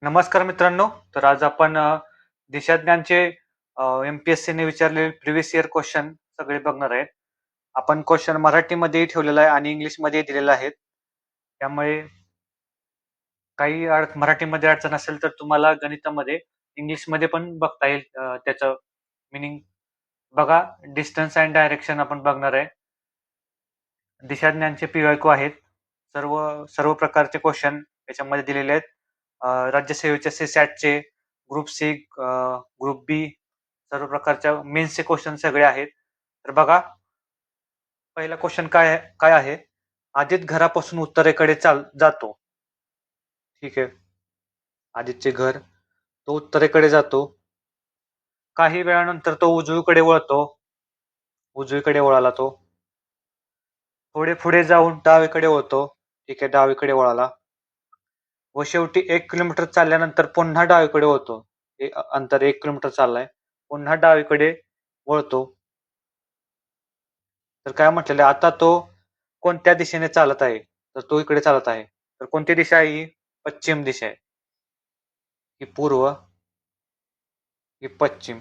नमस्कार मित्रांनो. तर आज आपण देशाज्ञानचे MPSC ने विचारलेले प्रिव्हियस इयर क्वेश्चन सगळे बघणार आहेत. आपण क्वेश्चन मराठीमध्येही ठेवलेला आहे आणि इंग्लिशमध्ये दिलेला आहे. त्यामुळे काही मराठीमध्ये अडचण असेल तर तुम्हाला गणितामध्ये इंग्लिशमध्ये पण बघता येईल त्याचं मीनिंग. बघा, डिस्टन्स अँड डायरेक्शन आपण बघणार आहे. दिशाज्ञानचे PYQ आहेत. सर्व सर्व प्रकारचे क्वेश्चन याच्यामध्ये दिलेले आहेत. राज्यसेवेचे CSATचे, ग्रुप सी, ग्रुप बी, सर्व प्रकारच्या मेन्सचे क्वेश्चन सगळे आहेत. तर बघा, पहिला क्वेश्चन काय आहे? आदित घरापासून उत्तरेकडे जातो. ठीक आहे. आदितचे घर, तो उत्तरेकडे जातो. काही वेळानंतर तो उजवीकडे वळतो. उजवीकडे वळाला तो. थोडे पुढे जाऊन डावीकडे वळतो. ठीक आहे, डावीकडे वळाला. व शेवटी 1 किलोमीटर चालल्यानंतर पुन्हा डावीकडे वळतो. अंतर 1 किलोमीटर चाललाय, पुन्हा डावीकडे वळतो. तर काय म्हटलेलं आहे, आता तो कोणत्या दिशेने चालत आहे? तर तो इकडे चालत आहे. तर कोणती दिशा आहे ही? पश्चिम दिशा आहे. ही पूर्व, ही पश्चिम.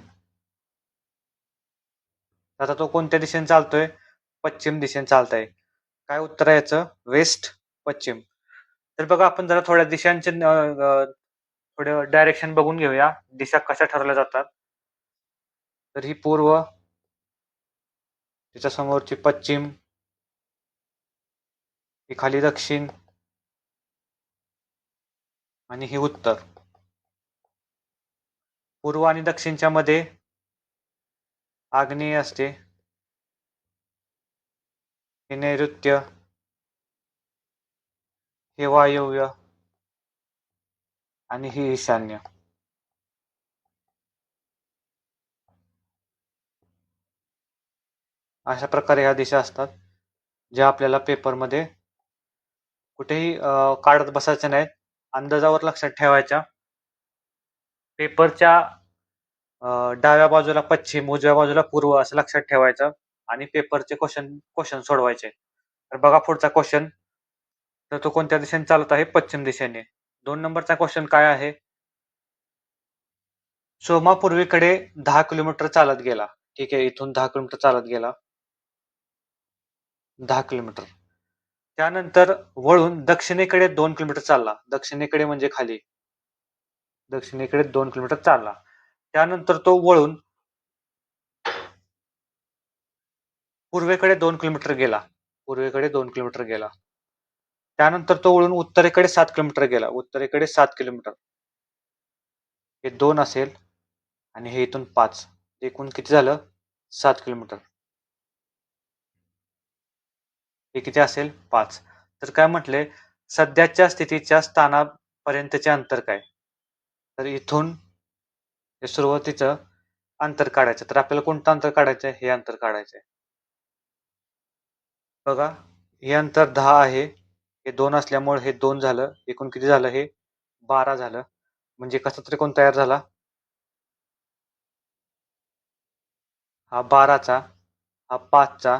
आता तो कोणत्या दिशेने चालतोय? पश्चिम दिशेने चालत आहे. काय उत्तर आहे याचं? वेस्ट, पश्चिम. तर बघा, आपण जरा थोड्या दिशांचे थोडं डायरेक्शन बघून घेऊया. दिशा कशा ठरवल्या जातात. तर ही पूर्व, त्याच्या समोरची पश्चिम, ही खाली दक्षिण आणि ही उत्तर. पूर्व आणि दक्षिणच्या मध्ये आग्नेय असते, हे नैऋत्य, हे वायव्य आणि ही ईशान्य. अशा प्रकारे ह्या दिशा असतात, ज्या आपल्याला पेपरमध्ये कुठेही काढत बसायच्या नाहीत, अंदाजावर लक्षात ठेवायच्या. पेपरच्या डाव्या बाजूला पश्चिम, उजव्या बाजूला पूर्व असं लक्षात ठेवायचं आणि पेपरचे क्वेश्चन सोडवायचे. तर बघा पुढचा क्वेश्चन. तर तो कोणत्या दिशेने चालत आहे? पश्चिम दिशेने. 2 नंबरचा क्वेश्चन काय आहे? सोमा पूर्वेकडे 10 किलोमीटर चालत गेला. ठीक आहे, इथून 10 किलोमीटर चालत गेला. 10 किलोमीटर. त्यानंतर वळून दक्षिणेकडे 2 किलोमीटर चालला. दक्षिणेकडे म्हणजे खाली. दक्षिणेकडे 2 किलोमीटर चालला. त्यानंतर तो वळून पूर्वेकडे 2 किलोमीटर गेला. पूर्वेकडे 2 किलोमीटर गेला. त्यानंतर तो वळून उत्तरेकडे 7 किलोमीटर गेला. उत्तरेकडे 7 किलोमीटर. हे 2 असेल आणि हे इथून 5. एकूण किती झालं? 7 किलोमीटर. हे किती असेल? 5. तर काय म्हटले? सध्याच्या स्थितीच्या स्थानापर्यंतचे अंतर काय? तर इथून हे सुरुवातीचं अंतर काढायचं. तर आपल्याला कोणतं अंतर काढायचं आहे? हे अंतर काढायचं आहे. बघा, हे अंतर 10 आहे. हे 2 असल्यामुळे हे 2 झालं. एकूण किती झालं? हे 12 झालं. म्हणजे कसा त्रिकोण तयार झाला? हा 12चा, हा 5चा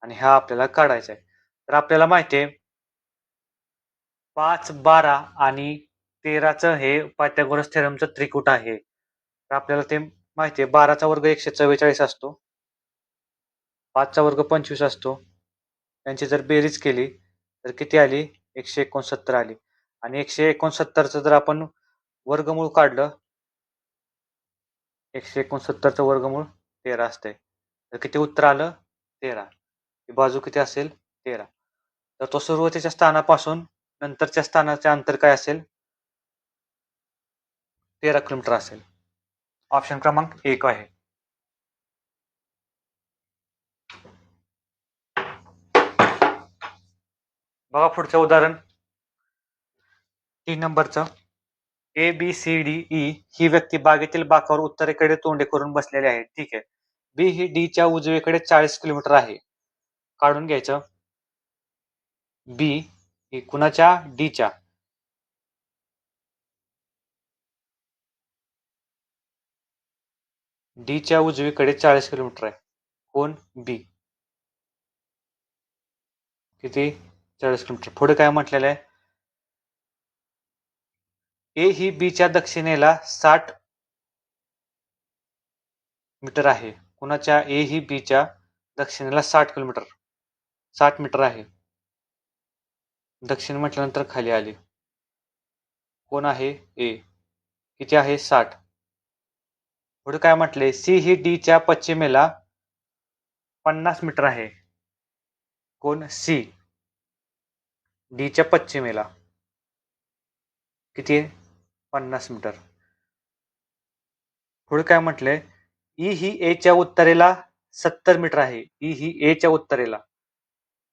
आणि हा आपल्याला काढायचा आहे. तर आपल्याला माहिती आहे 5, 12 आणि 13चं हे पायथागोरस थेरमचं त्रिकूट आहे. तर आपल्याला ते माहिती आहे. 12चा वर्ग 144 असतो. 5चा वर्ग 25 असतो. त्यांची जर बेरीज केली तर किती आली? 169 आली. आणि 169चं जर आपण वर्गमूळ काढलं, 169चं वर्गमूळ 13 असते. तर किती उत्तर आलं? 13. ही बाजू किती असेल? 13. तर तो सुरुवातीच्या स्थानापासून नंतरच्या स्थानाचे अंतर काय असेल? 13 किलोमीटर असेल. ऑप्शन क्रमांक 1 आहे. बघा पुढचं उदाहरण 3 नंबरचं. ABCDE ही व्यक्ती बागेतील बाकावर उत्तरेकडे तोंडे करून बसलेली आहे. ठीक आहे. B ही D च्या उजवीकडे 40 किलोमीटर आहे. काढून घ्यायचं. B ही कुणाच्या? D च्या. D च्या उजवीकडे 40 किलोमीटर आहे. कोण? B. किती? 40 किलोमीटर. पुढे काय म्हटलेलं आहे? ए ही बीच्या दक्षिणेला 60 मीटर आहे. कुणाच्या ए ही बीच्या दक्षिणेला 60 मीटर आहे. दक्षिण म्हटल्यानंतर खाली आले. कोण आहे? ए. किती आहे? 60. पुढे काय म्हटले? सी ही डीच्या पश्चिमेला 50 मीटर आहे. कोण? सी. डीच्या पश्चिमेला किती आहे? 50 मीटर. पुढे काय म्हटले? ई ही एच्या उत्तरेला 70 मीटर आहे. ई ही एच्या उत्तरेला.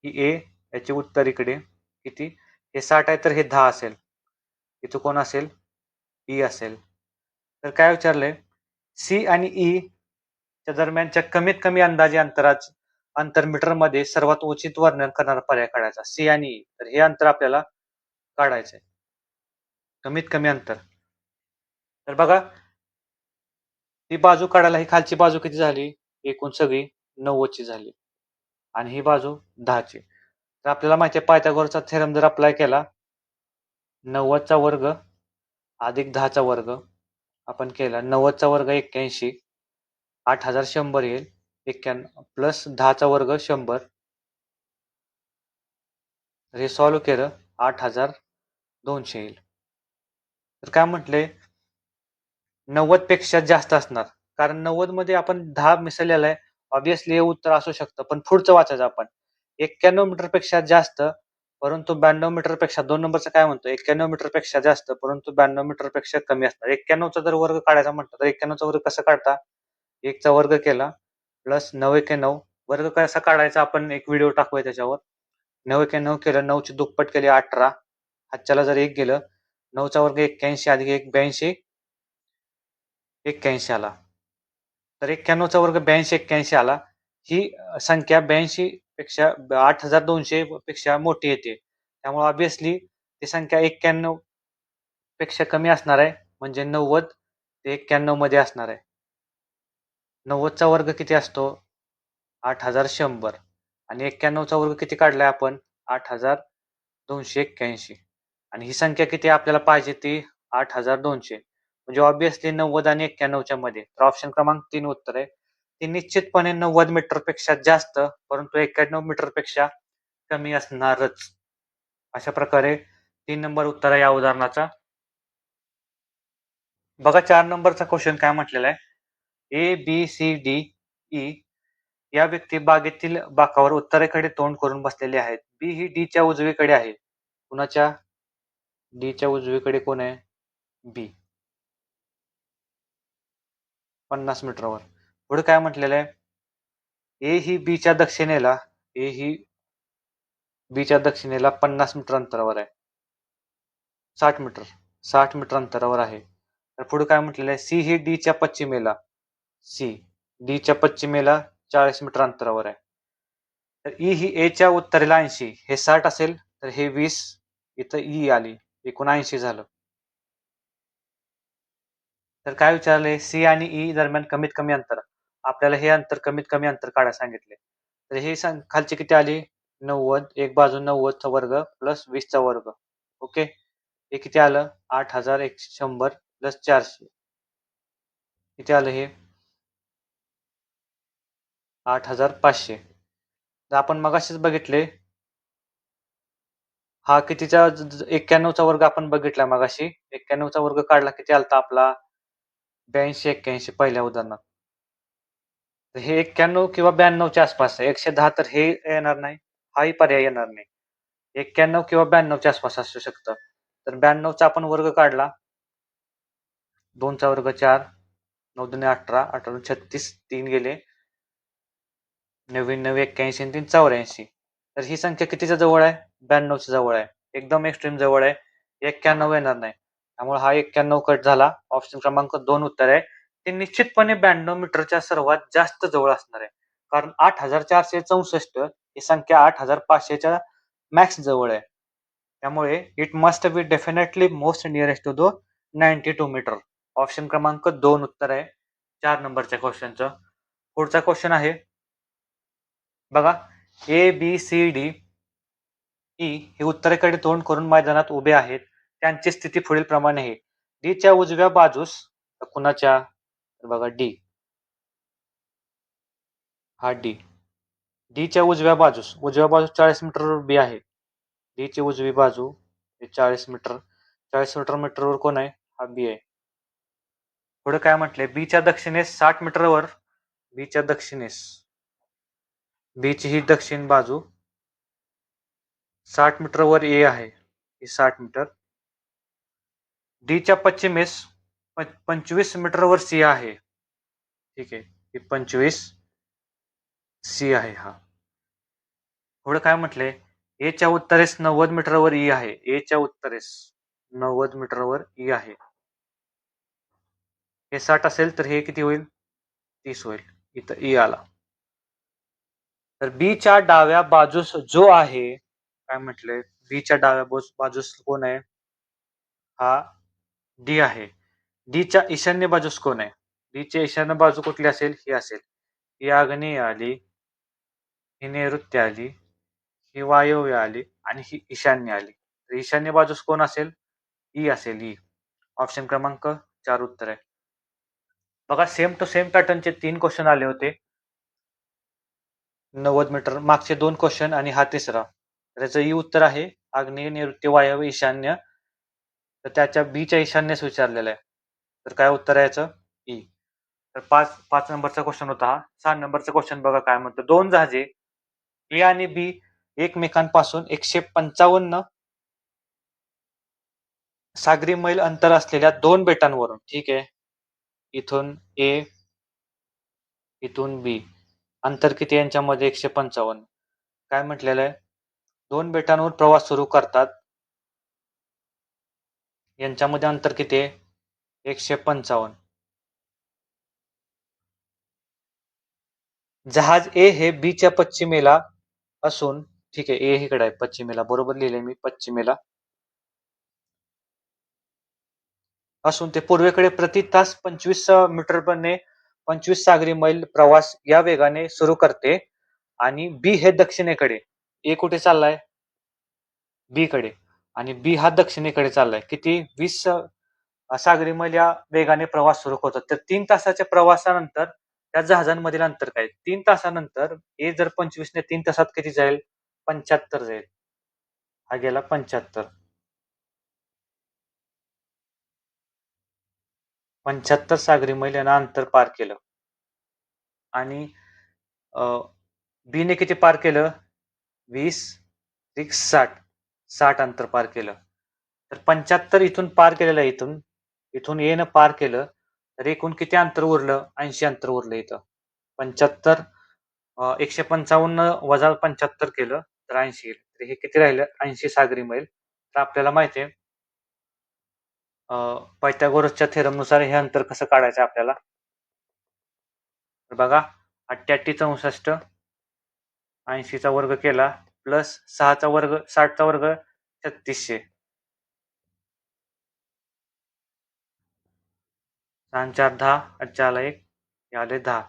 ही ए याची उत्तरेकडे किती? हे 60 आहे तर हे 10 असेल. इथं कोण असेल? ई असेल. तर काय विचारलंय? सी आणि ई च्या दरम्यानच्या कमीत कमी अंदाजे अंतर मीटर मध्ये सर्वात उचित वर्णन करणारा पर्याय काढायचा. सी आणि ई. तर हे अंतर आपल्याला काढायचंय. कमीत कमी अंतर. तर बघा, ही बाजू काढायला ही खालची बाजू किती झाली? एकूण सगळी 90 ची झाली. आणि ही बाजू 10 ची. तर आपल्याला माहिती आहे पायथागोरसचा थेरम जर अप्लाय केला, 90 चा वर्ग अधिक 10 चा वर्ग आपण केला. 90 चा वर्ग 81, 8100 येईल. 91 प्लस 10 चा वर्ग 100. तर हे सॉल्व्ह केलं 8200 येईल. तर काय म्हटले? 90 पेक्षा जास्त असणार. कारण 90 मध्ये आपण 10 मिसळलेला आहे. ऑब्विसली हे उत्तर असू शकतं. पण पुढचं वाचायचं आपण. 91 मीटर पेक्षा जास्त परंतु 92 मीटर पेक्षा 2 नंबरचं काय म्हणतो? 91 मीटर पेक्षा जास्त परंतु 92 मीटर पेक्षा कमी असणार. 91 चा जर वर्ग काढायचा म्हटलं तर 91 चा वर्ग कसा काढता? 1 चा वर्ग केला प्लस 9 वर्ग कसा काढायचा आपण एक व्हिडिओ टाकूया त्याच्यावर. 9 केलं, 9 ची दुप्पट केली 18. हातच्याला जर 1 गेलं, 9 चा वर्ग 81 अधिक 1 82, 81 आला. तर 91 चा वर्ग 82 81 आला. ही संख्या 82 पेक्षा 8200 पेक्षा मोठी येते. त्यामुळे ऑब्विसली ती संख्या 91 पेक्षा कमी असणार आहे. म्हणजे 90 ते 91 मध्ये असणार आहे. 90 चा वर्ग किती असतो? 8100. आणि 91 चा वर्ग किती काढलाय आपण? 8281. आणि ही संख्या किती आपल्याला पाहिजे ती 8200. म्हणजे ऑब्विसली 90 आणि 91 च्या मध्ये. तर ऑप्शन क्रमांक 3 उत्तर आहे. ती निश्चितपणे 90 मीटर पेक्षा जास्त परंतु 91 मीटर पेक्षा कमी असणारच. अशा प्रकारे 3 नंबर उत्तर आहे या उदाहरणाचा. बघा 4 नंबरचा क्वेश्चन काय म्हटलेला आहे? A B C D E या व्यक्ती बागेतील बाकावर उत्तरेकडे तोंड करून बसलेले आहेत. बी ही डी च्या उजवीकडे आहे. कुणाच्या? डी च्या उजवीकडे कोण आहे? बी. 50 मीटरवर. पुढे काय म्हटलेलं आहे? ए ही बीच्या दक्षिणेला 50 मीटर अंतरावर आहे. 60 मीटर अंतरावर आहे. तर पुढे काय म्हटलेलं आहे? सी ही डी च्या पश्चिमेला 40 मीटर अंतरावर आहे. तर ई ही ए च्या उत्तरेला 80. हे 60 असेल तर हे 20. इथं ई आली. एकूण 80 झालं. तर काय विचारले? सी आणि ई दरम्यान कमीत कमी अंतर. आपल्याला हे अंतर कमीत कमी अंतर काढायला सांगितले. तर हे खालची किती आली? 90. एक बाजू 90 चा वर्ग प्लस 20 चा वर्ग. ओके. हे किती आलं? 8100 प्लस 400. किती आलं हे? 8500. तर आपण मगाशीच बघितले. हा कितीचा 91 चा वर्ग आपण बघितला मगाशी. 91 चा वर्ग काढला किती आलता आपला? 82 81 पहिल्या उदाहरणात. तर हे 91 किंवा 92 च्या आसपास आहे. 110 तर हे येणार नाही. हाही पर्याय येणार नाही. 91 किंवा 92 च्या आसपास असू शकतं. तर 92 चा आपण वर्ग काढला. 2 चा वर्ग 4, 9 दुणे 18, 18 36, 3 गेले 99 81 आणि 3 84. तर ही संख्या कितीच्या जवळ आहे? 92 च्या जवळ आहे. एकदम एक्स्ट्रीम जवळ आहे. 91 येणार नाही. त्यामुळे हा 91 कट झाला. ऑप्शन क्रमांक 2 उत्तर आहे. ते निश्चितपणे 92 मीटरच्या सर्वात जास्त जवळ असणार आहे. कारण 8464 ही संख्या 8500 च्या मॅक्स जवळ आहे. त्यामुळे it must be definitely most nearest to the 92 metre. Option क्रमांक 2 उत्तर आहे 4 नंबरच्या क्वेश्चनचं. पुढचा क्वेश्चन आहे बघा. A B C D E हे उत्तरेकडे तोंड करून मैदानात उभे आहेत. त्यांची स्थिती पुढील प्रमाणे आहे. डीच्या उजव्या बाजूस कुणाच्या, बघा डी, हा डी, डीच्या उजव्या बाजूस 40 मीटरवर बी आहे. डीची उजवी बाजू 40 मीटर, 40 मीटरवर कोण आहे, हा बी आहे. पुढे काय म्हटलंय, बीच्या दक्षिणेस 60 मीटरवर, बीच्या दक्षिणेस, बीची ही दक्षिण बाजू 60 मीटरवर ए आहे, ही 60 मीटर. डीच्या पश्चिमेस 25 मीटरवर सी आहे. ठीक आहे, ही 25 सी आहे. हा पुढे काय म्हटलंय, एच्या उत्तरेस 90 मीटरवर ई आहे. एच्या उत्तरेस 90 मीटरवर ई आहे. हे 60 असेल तर हे किती होईल, 30 होईल. इथं ई आला. तर बीच्या डाव्या बाजूस जो आहे, काय म्हटलंय, बीच्या डाव्या बाजूस कोण आहे, हा डी आहे. डीच्या ईशान्य बाजूस कोण आहे, डीची ईशान्य बाजू कुठली असेल, ही असेल. ही आग्नेय आली, ही नैऋत्य आली, ही वायव्य आली आणि ही ईशान्य आली. तर ईशान्य बाजूस कोण असेल, ई असेल. ई ऑप्शन क्रमांक 4 उत्तर आहे. बघा सेम टू सेम पॅटर्नचे 3 क्वेश्चन आले होते. 90 मीटर मागचे 2 क्वेश्चन आणि हा तिसरा. त्याचं ई उत्तर आहे आग्नेय, नैऋत्य, वायव्य, ईशान्य. तर त्याच्या बीच्या ईशान्येस विचारलेलं आहे. तर काय उत्तर आहे याचं, ई. तर 5 नंबरचा क्वेश्चन होता हा. 6 नंबरचा क्वेश्चन बघा काय म्हणतो, 2 जहाजे ए आणि बी एकमेकांपासून 155 सागरी मैल अंतर असलेल्या 2 बेटांवरून, ठीक आहे, इथून ए, इथून बी, अंतर किती यांच्यामध्ये, 155. काय म्हटलेलं आहे, 2 बेटांवर प्रवास सुरू करतात, यांच्यामध्ये अंतर किती आहे, 155. जहाज ए हे बीच्या पश्चिमेला असून, ठीक आहे, ए इकडे आहे पश्चिमेला, बरोबर लिहिले मी, पश्चिमेला असून ते पूर्वेकडे प्रति तास 25 मीटरने 25 सागरी मैल प्रवास या वेगाने सुरू करते. आणि बी हे दक्षिणेकडे, ए कुठे चाललाय, बी कडे, आणि बी हा दक्षिणेकडे चाललाय. किती, 20 सागरी मैल या वेगाने प्रवास सुरू होतात. तर 3 तासाच्या प्रवासानंतर त्या जहाजांमधील अंतर काय, 3 तासानंतर ए जर 25 ने 3 तासात किती जाईल, 75 जाईल. हा गेला 75. 75 सागरी मैल यांना अंतर पार केलं. आणि बी ने किती पार केलं, 20, 60 अंतर पार केलं. तर 75 इथून पार केलेलं आहे, इथून ए न पार केलं, तर एकूण किती अंतर उरलं, 80 अंतर उरलं. इथं 75 155 वजा 75 केलं तर 80. तर हे किती राहिलं, 80 सागरी मैल. तर आपल्याला माहिती आहे पायथागोरसच्या थेरमनुसार हे अंतर कसं काढायचं आपल्याला. तर बघा 88 चा 64, 80 चा वर्ग केला प्लस 6 चा वर्ग, 60 चा वर्ग 3600, 6 4 10, 8 4 1, हे आले 10.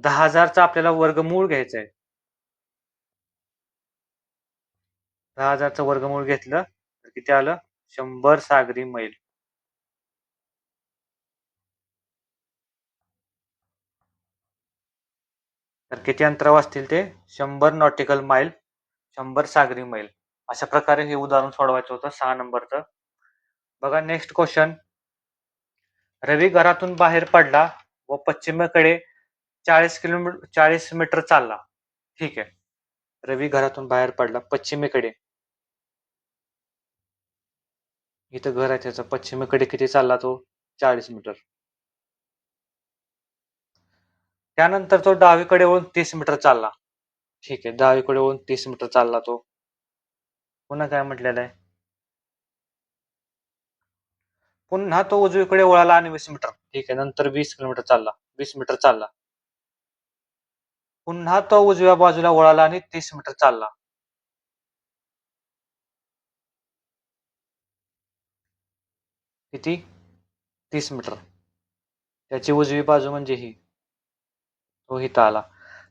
10,000चा आपल्याला वर्गमूळ घ्यायचं आहे. 10,000चं वर्गमूळ घेतलं तर किती आलं, 100 सागरी मैल. तर किती अंतर वाचतील ते, 100 नॉटिकल माइल, 100 सागरी मैल. अशा प्रकारे हे उदाहरण सोडवायचं होतं 6 नंबरचं. बघा नेक्स्ट क्वेश्चन, रवी घरातून बाहेर पडला व पश्चिमेकडे 40 मीटर चालला. ठीक आहे, रवी घरातून बाहेर पडला पश्चिमेकडे, इथं घर आहे त्याचं, पश्चिमेकडे किती चालला तो, 40 मीटर. त्यानंतर तो डावीकडे वळून 30 मीटर चालला. ठीक आहे, डावीकडे वळून 30 मीटर चालला तो. पुन्हा काय म्हटलेलं आहे, पुन्हा तो उजवीकडे वळाला आणि 20 मीटर. ठीक आहे, नंतर 20 किलोमीटर चालला, 20 मीटर चालला. पुन्हा तो उजव्या बाजूला वळाला आणि 30 मीटर चालला. किती, 30 मीटर. त्याची उजवी बाजू म्हणजे ही, तो इथं आला.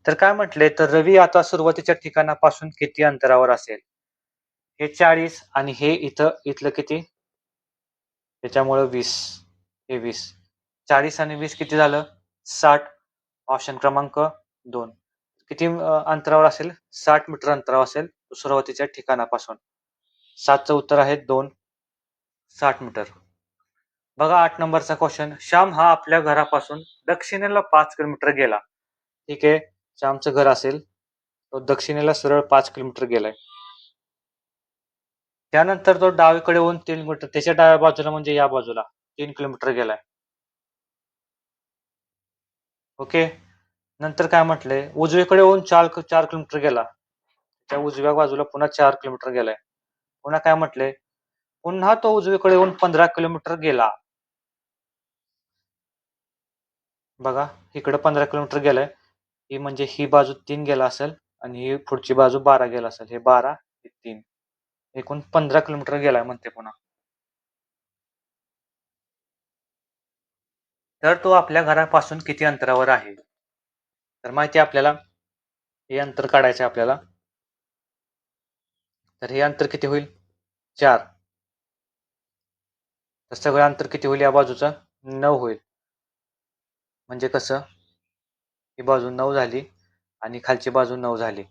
तर काय म्हटले, तर रवी आता सुरुवातीच्या ठिकाणापासून किती अंतरावर असेल, हे 40 आणि हे इथलं किती, त्याच्यामुळे 20 हे 20 40 आणि 20 किती झालं 60. ऑप्शन क्रमांक 2 किती अंतरावर असेल 60 मीटर अंतरावर असेल सुरुवातीच्या ठिकाणापासून. 7चं उत्तर आहे 2 60 मीटर. बघा 8 नंबरचा क्वेश्चन. श्याम हा आपल्या घरापासून दक्षिणेला 5 किलोमीटर गेला. ठीक आहे, श्यामचं घर असेल तो दक्षिणेला सरळ 5 किलोमीटर गेलाय. त्यानंतर तो डावीकडे होऊन 3 किलोमीटर त्याच्या डाव्या बाजूला म्हणजे या बाजूला 3 किलोमीटर गेलाय. ओके, नंतर काय म्हटलंय उजवीकडे होऊन 4 किलोमीटर गेला. त्या उजव्या बाजूला पुन्हा 4 किलोमीटर गेलाय. पुन्हा काय म्हटलंय पुन्हा तो उजवीकडे होऊन 15 किलोमीटर गेला. बघा इकडे 15 किलोमीटर गेलाय. ही म्हणजे ही बाजू 3 गेला असेल आणि ही पुढची बाजू 12 गेला असेल. हे 12 हे 3 एकूण 15 किलोमीटर गेलाय म्हणते पुन्हा. तर तो आपल्या घरापासून किती अंतरावर आहे. तर माहिती आपल्याला हे अंतर काढायचं आहे आपल्याला. तर हे अंतर किती होईल 4. तर सगळं अंतर किती होईल या बाजूचं 9 होईल. म्हणजे कसं ही बाजू 9 झाली आणि खालची बाजू 9 झाली.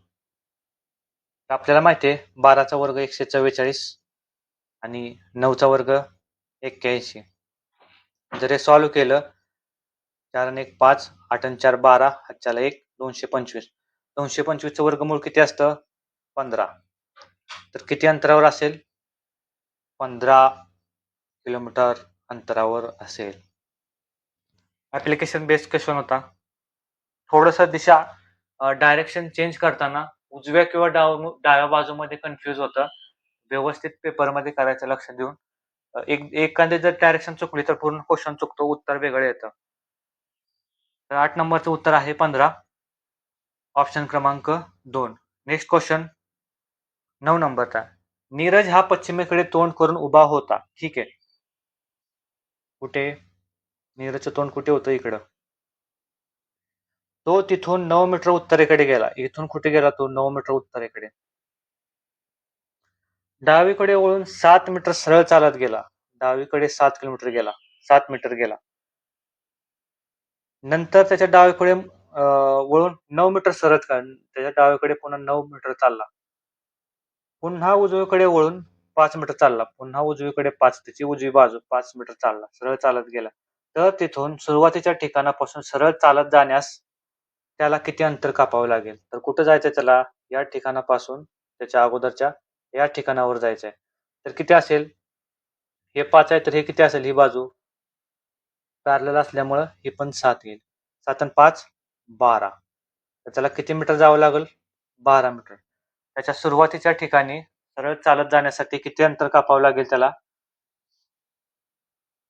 तर आपल्याला माहिती आहे 12चा वर्ग 144 आणि 9चा वर्ग 81. जर हे सॉल्व्ह केलं 4 आणि 1 5 8 आणि 4 12 हातच्याला 1 225. 225चं वर्गमूळ किती असतं 15. तर किती अंतरावर असेल 15 किलोमीटर अंतरावर असेल. ऍप्लिकेशन बेस्ड क्वेश्चन होता. थोडस दिशा डायरेक्शन चेंज करताना उजव्या किंवा डाव्या बाजूमध्ये कन्फ्युज होतं. व्यवस्थित पेपरमध्ये करायचं लक्ष देऊन. एखादी जर डायरेक्शन चुकली तर पूर्ण क्वेश्चन चुकतो, उत्तर वेगळं येतं. तर 8 नंबरचं उत्तर आहे 15. ऑप्शन क्रमांक 2. नेक्स्ट क्वेश्चन 9 नंबरचा. नीरज हा पश्चिमेकडे तोंड करून उभा होता. ठीक आहे, कुठे नीरजचं तोंड कुठे होतं इकडं. तो तिथून 9 मीटर उत्तरेकडे गेला. इथून कुठे गेला तो 9 मीटर उत्तरेकडे. डावीकडे वळून 7 मीटर सरळ चालत गेला. डावीकडे 7 किलोमीटर गेला 7 मीटर गेला. नंतर त्याच्या डावीकडे वळून 9 मीटर सरळ त्याच्या डावीकडे पुन्हा 9 मीटर चालला. पुन्हा उजवीकडे वळून 5 मीटर चालला. पुन्हा उजवीकडे 5 त्याची उजवी बाजू 5 मीटर चालला सरळ चालत गेला. तर तिथून सुरुवातीच्या ठिकाणापासून सरळ चालत जाण्यास त्याला किती अंतर कापावं लागेल. तर कुठं जायचंय त्याला या ठिकाणापासून त्याच्या अगोदरच्या या ठिकाणावर जायचंय. तर किती असेल हे 5 आहे तर हे किती असेल ही बाजू पॅरलल असल्यामुळं हे पण 7 येईल. 7 आणि 5 12. तर त्याला किती मीटर जावं लागेल 12 मीटर. त्याच्या सुरुवातीच्या ठिकाणी सरळ चालत जाण्यासाठी किती अंतर कापावं लागेल त्याला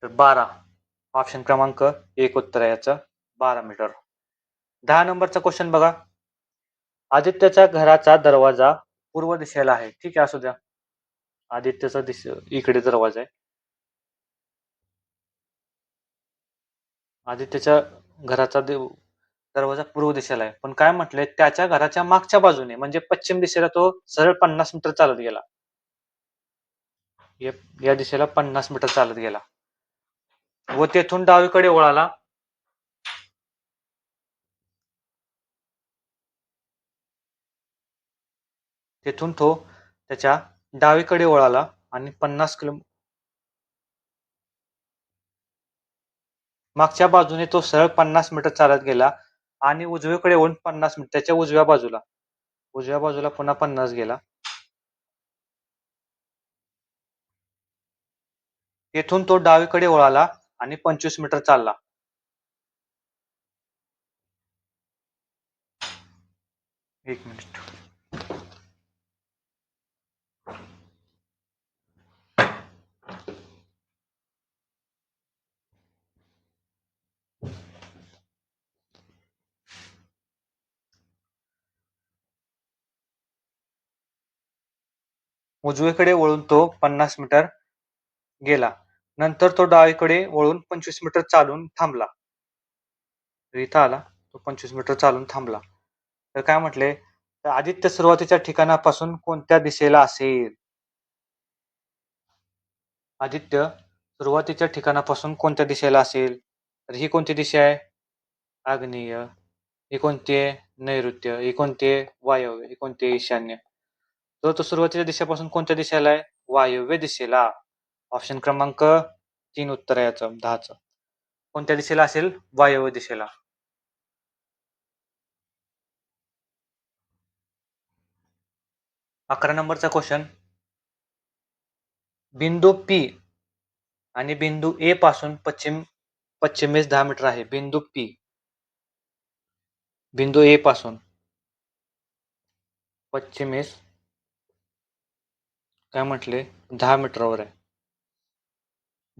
तर 12. ऑप्शन क्रमांक 1 उत्तर आहे याचं 12 मीटर. 10 नंबरचा क्वेश्चन बघा. आदित्यच्या घराचा दरवाजा पूर्व दिशेला आहे. ठीक आहे, असू द्या. आदित्यचा इकडे दरवाजा आहे. आदित्यच्या घराचा दरवाजा पूर्व दिशेला आहे. पण काय म्हटलंय त्याच्या घराच्या मागच्या बाजूने म्हणजे पश्चिम दिशेला तो सरळ 50 मीटर चालत गेला. या दिशेला 50 मीटर चालत गेला व तेथून डावीकडे वळाला. तेथून तो त्याच्या डावीकडे वळाला आणि 50 किलो मागच्या बाजूने तो सरळ 50 मीटर चालत गेला आणि उजवीकडे वळून 50 मीटर त्याच्या उजव्या बाजूला पुन्हा 50 गेला. तेथून तो डावीकडे वळाला आणि 25 मीटर चालला. एक मिनिट. उजवीकडे वळून तो 50 मीटर गेला. नंतर तो डावीकडे वळून 25 मीटर चालून थांबला. इथं आला तो 25 मीटर चालून थांबला. तर काय म्हटले तर आदित्य सुरुवातीच्या ठिकाणापासून कोणत्या दिशेला असेल. आदित्य सुरुवातीच्या ठिकाणापासून कोणत्या दिशेला असेल? तर ही कोणती दिशा आहे? आग्नेय. ही कोणती आहे? नैऋत्य. ही कोणती आहे? वायव्य. ही कोणती आहे? ईशान्य. तो सुरुवातीच्या दिशेपासून कोणत्या दिशेला आहे? वायव्य दिशेला. ऑप्शन क्रमांक 3 उत्तर आहे याचं 10चं. कोणत्या दिशेला असेल? वायव्य दिशेला. 11 नंबरचा क्वेश्चन. बिंदू P आणि बिंदू A पासून पश्चिमेस 10 मीटर आहे. बिंदू A पासून पश्चिमेस काय म्हटले? 10 मीटरवर आहे.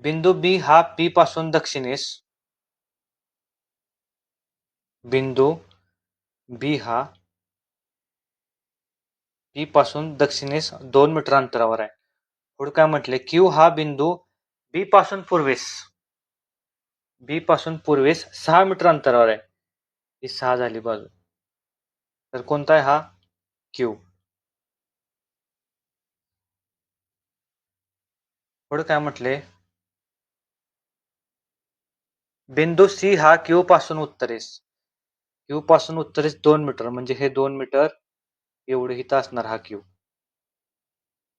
बिंदू B हा P पासून दक्षिणेस. बिंदू B हा P पासून दक्षिणेस 2 मीटर अंतरावर आहे. पुढे काय म्हटले? Q हा बिंदू B पासून पूर्वेस 6 मीटर अंतरावर आहे. ही 6 झाली बाजू. तर कोणता आहे हा? Q. पुढे काय म्हटले? बिंदू C हा Q पासून उत्तरेस. Q पासून उत्तरेस 2 मीटर म्हणजे हे 2 मीटर एवढे इथं असणार हा Q.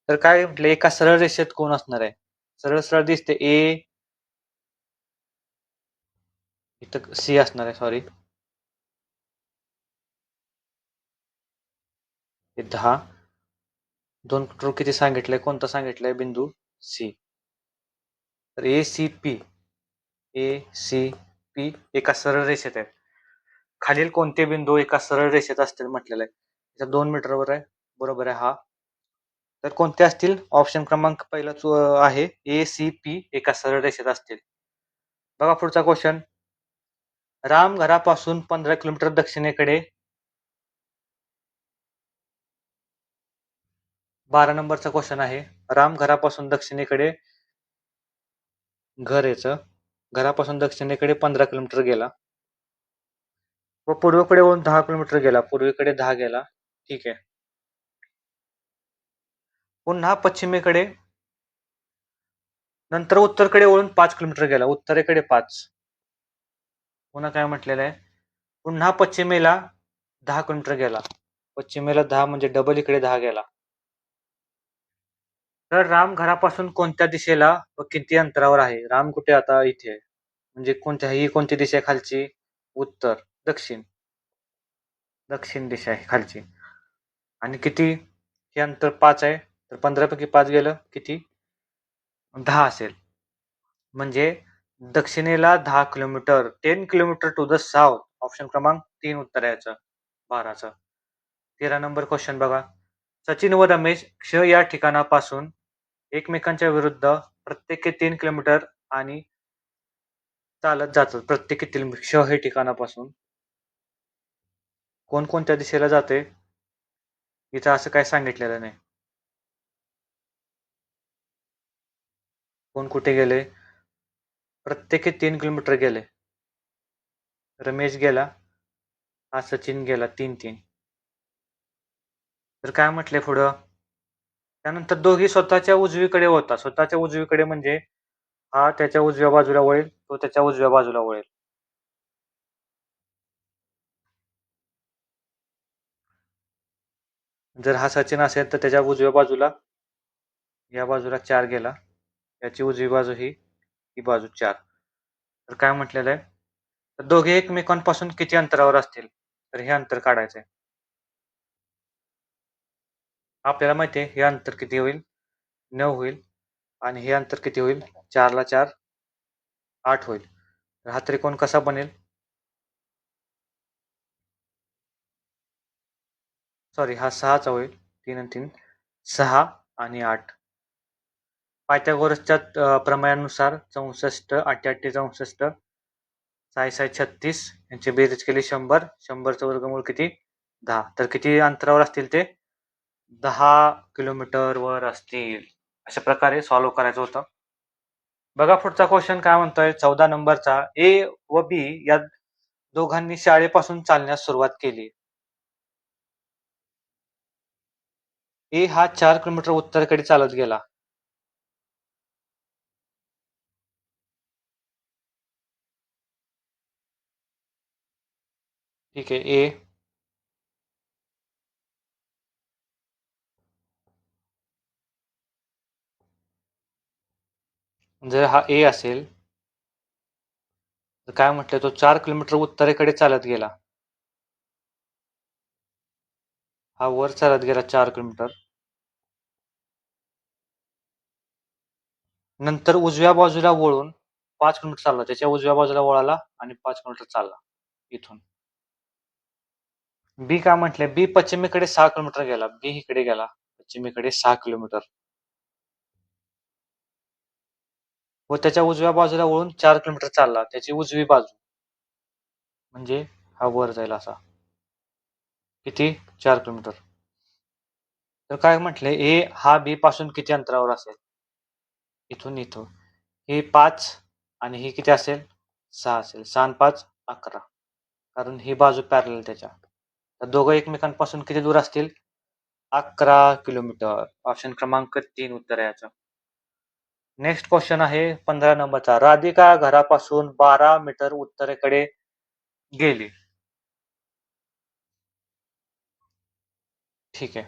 तर काय म्हटले? एका सरळ रेषेत कोण असणार आहे? सरळ दिसते A. इथं C असणार आहे. सॉरी, हे 10. 2 मीटर किती सांगितलंय? कोणता सांगितलंय? बिंदू C. तर ACP एका सरळ रेषेत आहे. खालील कोणते बिंदू एका सरळ रेषेत असतील म्हटलेलं आहे. त्याच्या 2 मीटरवर आहे. बरोबर आहे हा. तर कोणते असतील? ऑप्शन क्रमांक पहिलाच आहे ACP एका सरळ रेषेत असतील. बघा पुढचा क्वेश्चन. राम घरापासून 15 किलोमीटर दक्षिणेकडे. 12 नंबरचा क्वेश्चन आहे. राम घरापासून दक्षिणेकडे घरापासून दक्षिणेकडे 15 किलोमीटर गेला व पूर्वेकडे वळून 10 किलोमीटर गेला. पूर्वेकडे 10 गेला. ठीक आहे. पुन्हा पश्चिमेकडे नंतर उत्तरेकडे वळून 5 किलोमीटर गेला. उत्तरेकडे 5. पुन्हा काय म्हटलेलं आहे? पुन्हा पश्चिमेला 10 किलोमीटर गेला. पश्चिमेला 10 म्हणजे डबल इकडे 10 गेला. तर राम घरापासून कोणत्या दिशेला व किती अंतरावर आहे? राम कुठे? आता इथे आहे. म्हणजे ही कोणती दिशा आहे खालची? उत्तर. दक्षिण दिशा आहे खालची. आणि किती? हे अंतर 5 आहे. तर 15 पैकी 5 गेलं किती? 10 असेल. म्हणजे दक्षिणेला 10 kilometre. 10 kilometre to the south. Option क्रमांक 3 उत्तर आहे याचं 12चं. 13 नंबर क्वेश्चन बघा. सचिन व रमेश क्ष या ठिकाणापासून एकमेकांच्या विरुद्ध प्रत्येकी 3 किलोमीटर आणि चालत जातात. प्रत्येकी 3 क्ष हे ठिकाणापासून कोणत्या दिशेला जाते? इथं असं काय सांगितलेलं नाही. कोण कुठे गेले? प्रत्येकी 3 किलोमीटर गेले. रमेश गेला, हा सचिन गेला. 3-3. तर काय म्हटले पुढं? त्यानंतर दोघी स्वतःच्या उजवीकडे होता. स्वतःच्या उजवीकडे म्हणजे हा त्याच्या उजव्या बाजूला वळेल, तो त्याच्या उजव्या बाजूला वळेल. जर हा सचिन असेल तर त्याच्या उजव्या बाजूला या बाजूला 4 गेला. याची उजवी बाजू ही बाजू 4. तर काय म्हटलेलं आहे? तर दोघे एकमेकांपासून किती अंतरावर असतील? तर हे अंतर काढायचंय. आपल्याला माहिती आहे हे अंतर किती होईल? 9 होईल. आणि हे अंतर किती होईल? 4 ला 4 8 होईल. तर हा त्रिकोण कसा बनेल? सॉरी, हा 6चा होईल. 3 आणि 3 6 आणि 8. पायथागोरसच्या प्रमेयानुसार 64 88 64 6 36 यांची बेरीज केली 100. 100चं वर्गमूळ किती? 10. तर किती अंतरावर असतील ते? 10 किलोमीटर वर असतील. अशा प्रकारे सॉल्व्ह करायचं होतं. बघा पुढचा क्वेश्चन काय म्हणतोय 14 नंबरचा. ए व बी या दोघांनी शाळेपासून चालण्यास सुरुवात केली. ए हा 4 किलोमीटर उत्तरेकडे चालत गेला. ठीक आहे. ए. जर हा ए असेल तर काय म्हटलंय, तो 4 किलोमीटर उत्तरेकडे चालत गेला. हा वर चालत गेला 4 किलोमीटर. नंतर उजव्या बाजूला वळून 5 किलोमीटर चालला. त्याच्या उजव्या बाजूला वळाला आणि 5 किलोमीटर चालला इथून. बी काय म्हटलंय, बी पश्चिमेकडे 6 किलोमीटर गेला. बी इकडे गेला पश्चिमेकडे 6 किलोमीटर व त्याच्या उजव्या बाजूला वळून 4 किलोमीटर चालला. त्याची उजवी बाजू म्हणजे हा वर जाईल असा. किती? 4 किलोमीटर. तर काय म्हटलंय, ए हा बी पासून किती अंतरावर असेल? इथून इथं. हे 5 आणि ही किती असेल? 6 असेल. 6 आणि 5 11. कारण ही बाजू पॅरलल त्याच्या. तर दोघं एकमेकांपासून किती दूर असतील? 11 किलोमीटर. ऑप्शन क्रमांक 3 उत्तर आहे याचं. नेक्स्ट क्वेश्चन आहे 15 नंबरचा. राधिका घरापासून 12 मीटर उत्तरेकडे गेली. ठीक आहे.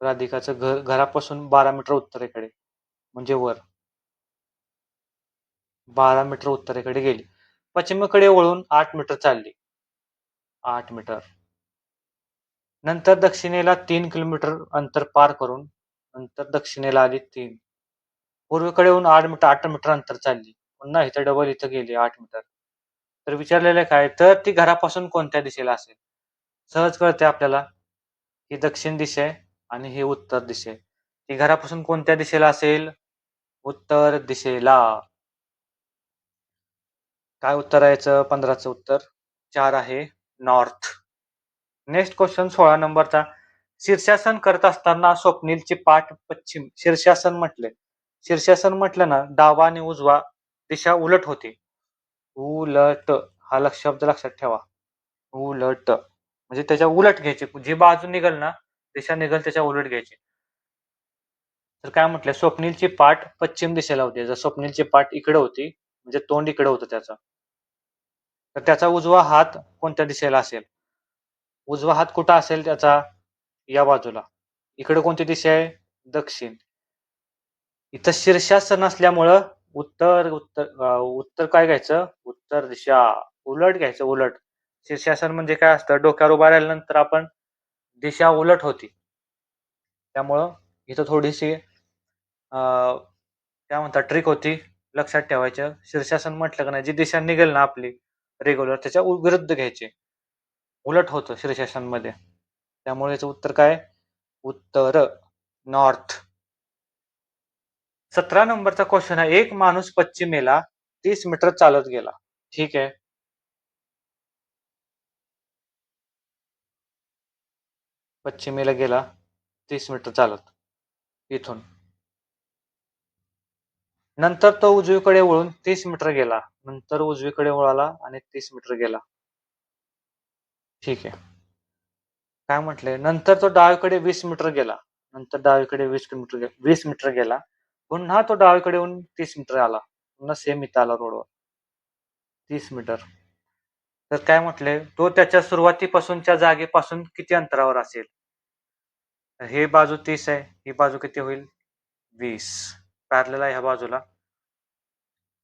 राधिकाचं घर घरापासून 12 मीटर उत्तरेकडे म्हणजे वर 12 मीटर उत्तरेकडे गेली. पश्चिमेकडे वळून 8 मीटर चालली. 8 मीटर. नंतर दक्षिणेला 3 किलोमीटर अंतर पार करून नंतर दक्षिणेला आली 3. पूर्वेकडे येऊन 8 मीटर अंतर चालली. पुन्हा इथं डबल इथं गेली 8 मीटर. तर विचारलेलं काय, तर ती घरापासून कोणत्या दिशेला असेल? सहज कळते आपल्याला. ही दक्षिण दिशा आहे आणि ही उत्तर दिशा आहे. ती घरापासून कोणत्या दिशेला असेल? उत्तर दिशेला. काय उत्तर आहे याचं? 15चं उत्तर 4 आहे नॉर्थ. नेक्स्ट क्वेश्चन 16 नंबरचा. शीर्षासन करत असताना स्वप्नीलची पाठ पश्चिम. शीर्षासन म्हटलं ना, डावा आणि उजवा दिशा उलट होती. उलट हा शब्द लक्षात ठेवा. उलट म्हणजे त्याच्या उलट घ्यायची. जी बाजू निघल ना, दिशा निघल त्याच्या उलट घ्यायची. तर काय म्हटलं, स्वप्नीलची पाठ पश्चिम दिशेला होती. जर स्वप्नीलची पाठ इकडे होती म्हणजे तोंड इकडे होतं त्याचं, तर त्याचा उजवा हात कोणत्या दिशेला असेल? उजवा हात कुठं असेल त्याचा? या बाजूला. इकडे कोणती दिशा आहे? दक्षिण. इथं शीर्षासन असल्यामुळं उत्तर काय घ्यायचं? उत्तर दिशा. उलट घ्यायचं, उलट. शीर्षासन म्हणजे काय असतं? डोक्यावर उभा राहिल्यानंतर आपण दिशा उलट होती. त्यामुळं इथं थोडीशी काय म्हणतात ट्रिक होती, लक्षात ठेवायचं. शीर्षासन म्हटलं का नाही, जी दिशा निघेल ना आपली रेग्युलर त्याच्या विरुद्ध घ्यायचे. उलट होतं शीर्षासन मध्ये. त्यामुळे याचं उत्तर काय? उत्तर नॉर्थ. 17 नंबरचा क्वेश्चन आहे. एक माणूस पश्चिमेला 30 मीटर चालत गेला. ठीक आहे. पश्चिमेला गेला 30 मीटर चालत इथून. नंतर तो उजवीकडे वळून 30 मीटर गेला. नंतर उजवीकडे वळाला आणि 30 मीटर गेला. ठीक आहे. काय म्हटलंय, नंतर तो डावीकडे 20 मीटर गेला. नंतर डावीकडे 20 मीटर गेला. पुन्हा तो डावीकडे येऊन 30 मीटर आला. पुन्हा सेम इथं आला रोडवर 30 मीटर. तर काय म्हटलंय, तो त्याच्या सुरुवातीपासूनच्या जागेपासून किती अंतरावर असेल? हे बाजू 30 आहे, ही बाजू किती होईल? 20. पॅरलल आहे ह्या बाजूला.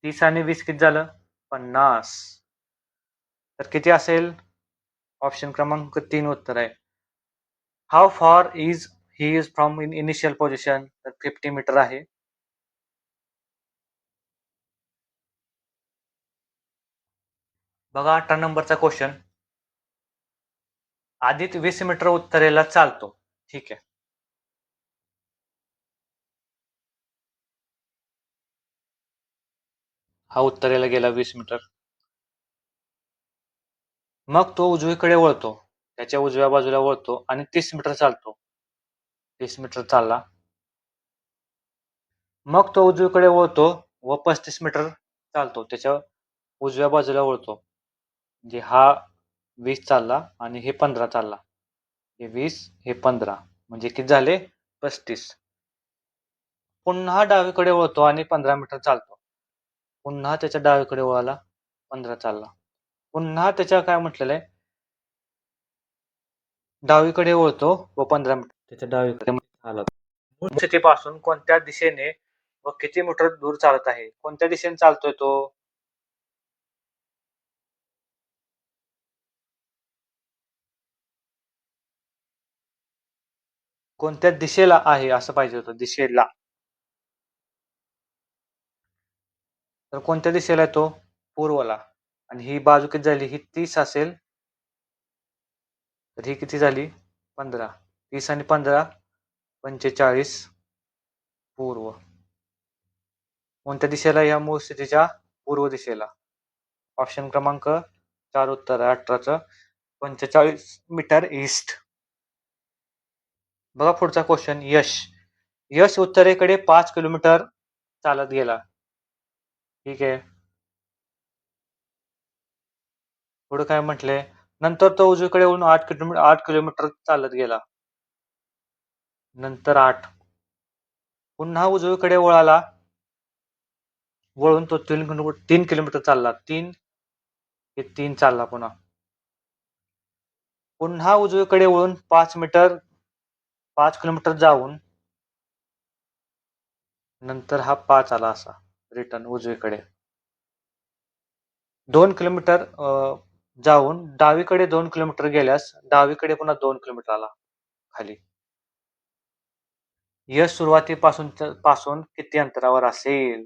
30 आणि 20 किती झालं? 50. तर किती असेल? ऑप्शन क्रमांक 3 उत्तर आहे. How for is he is from in initial position? तर 50 मीटर आहे. बघा 18 नंबरचा क्वेश्चन. आदित्य 20 मीटर उत्तरेला चालतो. ठीक आहे. हा उत्तरेला गेला 20 मीटर. मग तो उजवीकडे वळतो. त्याच्या उजव्या बाजूला वळतो आणि 30 मीटर चालतो. 30 मीटर चालला. मग तो उजवीकडे वळतो व 35 मीटर चालतो. त्याच्या उजव्या बाजूला वळतो. म्हणजे हा 20 चालला आणि हे 15 चालला. हे 20 हे 15 म्हणजे किती झाले? 35. पुन्हा डावीकडे वळतो आणि 15 मीटर चालतो. पुन्हा त्याच्या डावीकडे वळाला, 15 चालला. पुन्हा त्याच्या काय म्हटलेलं आहे, डावीकडे वळतो व 15 मीटर त्याच्या डावीकडे चालत. मूळ स्थितीपासून कोणत्या दिशेने व किती मीटर दूर चालत आहे? कोणत्या दिशेने चालतोय तो? कोणत्या दिशेला आहे असं पाहिजे होतं, दिशेला. तर कोणत्या दिशेला आहे तो? पूर्वला. आणि ही बाजू किती झाली? ही 30 असेल, तर ही किती झाली? 15. 30 आणि 15 45 पूर्व. कोणत्या दिशेला? या मूळ स्थितीच्या पूर्व दिशेला. ऑप्शन क्रमांक 4 उत्तर आहे 18चं. 45 मीटर ईस्ट. बघा पुढचा क्वेश्चन. यश उत्तरेकडे 5 किलोमीटर चालत गेला. ठीक आहे. पुढे काय म्हटले? नंतर तो उजवीकडे वळून 8 किलोमीटर चालत गेला. नंतर 8. पुन्हा उजवीकडे वळून तो 3 किलोमीटर चालला. 3 चालला पुन्हा. पुन्हा उजवीकडे वळून 5 किलोमीटर जाऊन नंतर हा 5 आला असा रिटर्न उजवीकडे. 2 किलोमीटर जाऊन डावीकडे 2 किलोमीटर गेल्यास डावीकडे पुन्हा 2 किलोमीटर आला खाली. यश सुरुवातीपासून किती अंतरावर असेल?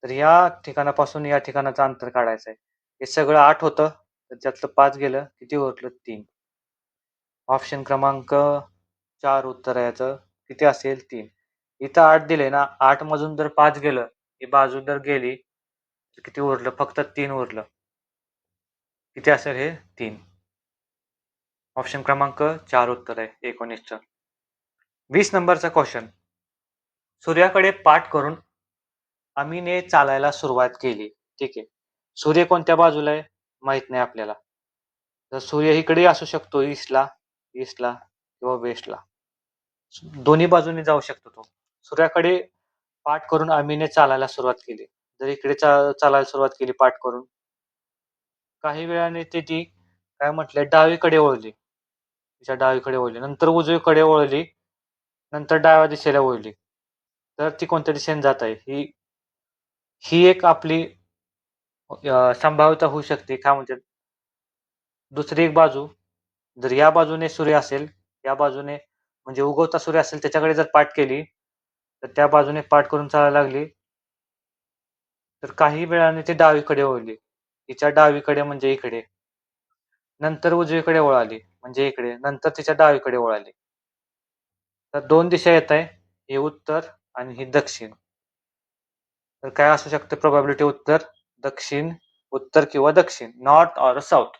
तर या ठिकाणापासून या ठिकाणाचं अंतर काढायचं आहे. हे सगळं 8 होतं, तर त्यातलं 5 गेलं, किती उरलं? 3. ऑप्शन क्रमांक 4 उत्तर आहे याचं. किती असेल? 3. इथं 8 दिले ना, 8 मधून जर 5 गेलं, ही बाजू जर गेली, तर किती उरलं? फक्त 3 उरलं. किती असेल हे? 3. ऑप्शन क्रमांक 4 उत्तर आहे 19चं. 20 नंबरचा क्वेश्चन. सूर्याकडे पाठ करून आम्हीने चालायला सुरुवात केली. ठीक आहे. सूर्य कोणत्या बाजूला आहे? माहित नाही आपल्याला. तर सूर्य इकडे असू शकतो, ईस्टला किंवा वेस्टला. दोन्ही बाजूने जाऊ शकतो तो. सूर्याकडे पाठ करून आम्हीने चालायला सुरुवात केली. जर इकडे चालायला सुरुवात केली पाठ करून, काही वेळाने ती काय म्हटलंय, डावीकडे वळली. तिच्या डावीकडे वळली. नंतर उजवीकडे वळली. नंतर डाव्या दिशेला वळली. तर ती कोणत्या दिशेने जात आहे? ही एक आपली संभाव्यता होऊ शकते. काय म्हणतात, दुसरी एक बाजू, जर या बाजूने सूर्य असेल, या बाजूने म्हणजे उगवता सूर्य असेल, त्याच्याकडे जर पाठ केली, तर त्या बाजूने पाठ करून चालायला लागली, तर काही वेळाने ती डावीकडे वळली. तिच्या डावीकडे म्हणजे इकडे. नंतर उजवीकडे वळाली म्हणजे इकडे. नंतर तिच्या डावीकडे वळाली. तर 2 दिशा येत आहे. ही उत्तर आणि ही दक्षिण. तर काय असू शकते प्रोबॅबिलिटी? उत्तर किंवा दक्षिण, नॉर्थ ऑर साऊथ.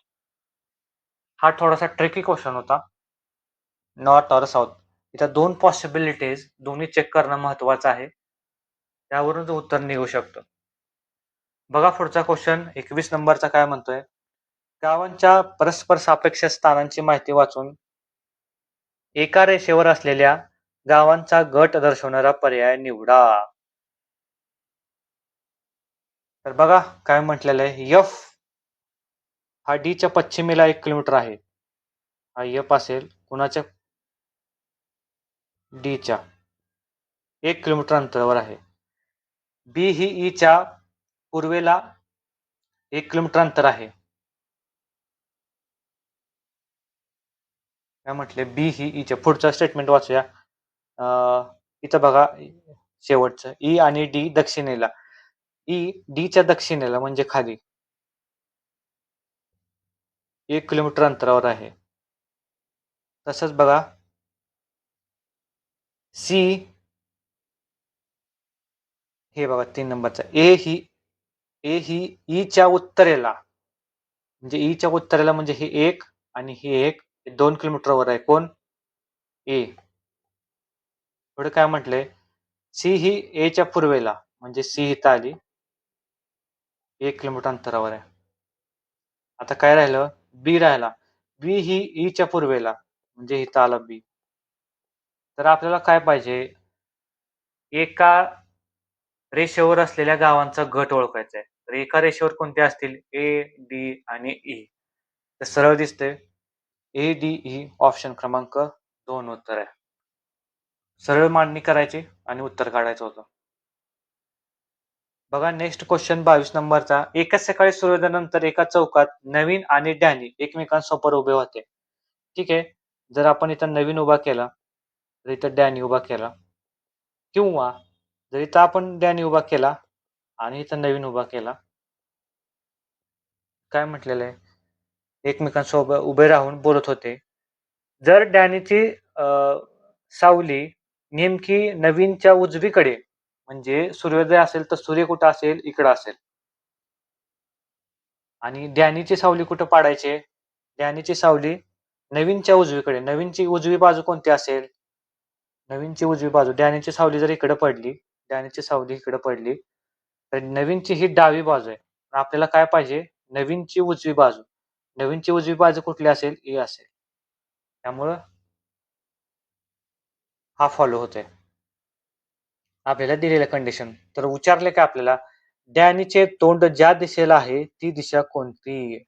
हा थोडासा ट्रिकी क्वेश्चन होता. North or south. इथं 2 पॉसिबिलिटीज, दोन्ही चेक करणं महत्वाचं आहे. त्यावरून उत्तर निघू शकतं. बघा पुढचा क्वेश्चन. 21 नंबरचा काय म्हणतोय? गावांच्या परस्पर सापेक्ष स्थानांची माहिती वाचून एका रेषेवर असलेल्या गावांचा गट दर्शवणारा पर्याय निवडा. तर बघा काय म्हटलेलं आहे. एफ हा डी च्या पश्चिमेला 1 किलोमीटर आहे. हा एफ असेल कुणाच्या? डी च्या 1 किलोमीटर अंतरावर आहे. बी ही ई च्या पूर्वेला 1 किलोमीटर अंतर आहे. काय म्हटले? बी ही ई च्या. पुढचं स्टेटमेंट वाचूया. इथं बघा शेवटचं, ई आणि डी दक्षिणेला. ई डी च्या दक्षिणेला म्हणजे खाली 1 किलोमीटर अंतरावर आहे. तसंच बघा सी, हे बघा 3 नंबरचा. ए ही ई च्या उत्तरेला, म्हणजे ई च्या उत्तरेला म्हणजे हे 1 आणि हे 1, 2 किलोमीटर वर आहे. कोण? ए. पुढे काय म्हटले? सी ही ए च्या पूर्वेला म्हणजे सी इथं आली, 1 किलोमीटर अंतरावर आहे. आता काय राहिलं? बी राहिला. बी ही ई च्या पूर्वेला म्हणजे इथं आला बी. तर आपल्याला काय पाहिजे? एका रेषेवर असलेल्या गावांचा गट ओळखायचा आहे. तर एका रेषेवर कोणते असतील ए, डी आणि ई. तर सरळ दिसतंय ए, डी, ई ऑप्शन क्रमांक 2 उत्तर आहे. सरळ मांडणी करायची आणि उत्तर काढायचं होतं. बघा नेक्स्ट क्वेश्चन 22 नंबरचा. एकाच सकाळी सूर्योदयानंतर एका चौकात नवीन आणि डॅनी एकमेकांसमोर उभे होते. ठीक आहे. जर आपण इथं नवीन उभा केला, तर इथं डॅनी उभा केला किंवा जर इथं आपण डॅनी उभा केला आणि इथं नवीन उभा केला, काय म्हटलेलं आहे? एकमेकांसोबत उभे राहून बोलत होते. जर डॅनीची सावली नेमकी नवीनच्या उजवीकडे म्हणजे सूर्योदय असेल तर सूर्य कुठं असेल? इकडं असेल. आणि डॅनीची सावली कुठं पाडायची? डॅनीची सावली नवीनच्या उजवीकडे. नवीनची उजवी बाजू कोणती असेल? नवीनची उजवी बाजू. डॅनीची सावली जर इकडं पडली, डॅनीची सावली इकडं पडली, तर नवीनची ही डावी बाजू आहे. आपल्याला काय पाहिजे? नवीनची उजवी बाजू. नवीनची उजवी बाजू कुठली असेल? ए असेल. त्यामुळं हा फॉलो होतोय. आपल्याला दिलेलं कंडिशन. तर विचारले का आपल्याला डॅनीचे तोंड ज्या दिशेला आहे ती दिशा कोणती?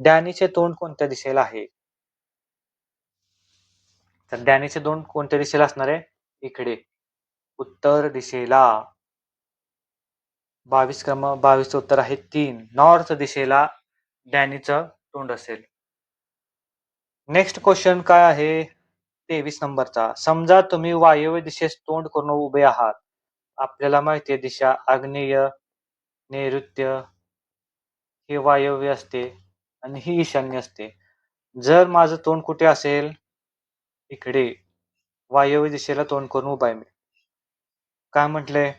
डॅनीचे तोंड कोणत्या दिशेला आहे? तर डॅनीचे तोंड कोणत्या दिशेला असणार आहे? इकडे उत्तर दिशेला. 22 उत्तर आहे 3. नॉर्थ दिशेला डॅनीचं तोंड असेल. नेक्स्ट क्वेश्चन काय आहे? 23 नंबरचा. समजा तुम्ही वायव्य दिशेस तोंड करून उभे आहात. आपल्याला माहिती आहे दिशा आग्नेय, नैऋत्य हे वायव्य असते आणि ही ईशान्य असते. जर माझं तोंड कुठे असेल? इकडे वायव्य दिशेला तोंड करून उभा आहे मी. काय म्हटलंय?